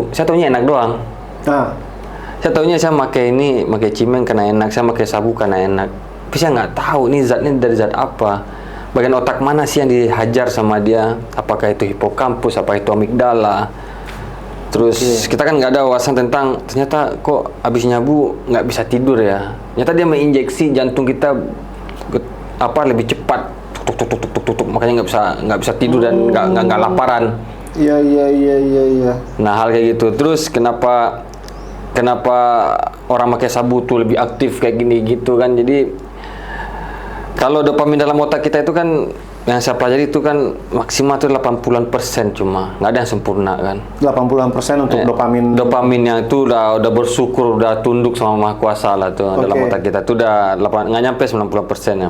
sabu. Saya taunya enak doang. Nah, Saya taunya saya pakai cimeng karena enak, saya pakai sabu karena enak. Tapi saya nggak tahu nih zatnya dari zat apa. Bagian otak mana sih yang dihajar sama dia? Apakah itu hipokampus, apa itu amigdala? Terus kita kan nggak ada wawasan tentang ternyata kok abis nyabu nggak bisa tidur ya. Ternyata dia menginjeksi jantung kita lebih cepat, tuk, makanya nggak bisa tidur dan nggak laparan. Iya. Nah hal kayak gitu. Terus kenapa orang pakai sabu tuh lebih aktif kayak gini gitu kan? Jadi kalau dopamin dalam otak kita itu kan yang saya pelajari itu kan maksimal tuh 80% cuma, nggak ada yang sempurna kan. 80% untuk dopamin. Dopaminnya itu udah bersyukur, udah tunduk sama Maha Kuasa lah tuh dalam otak kita tuh udah nggak nyampe 90% ya.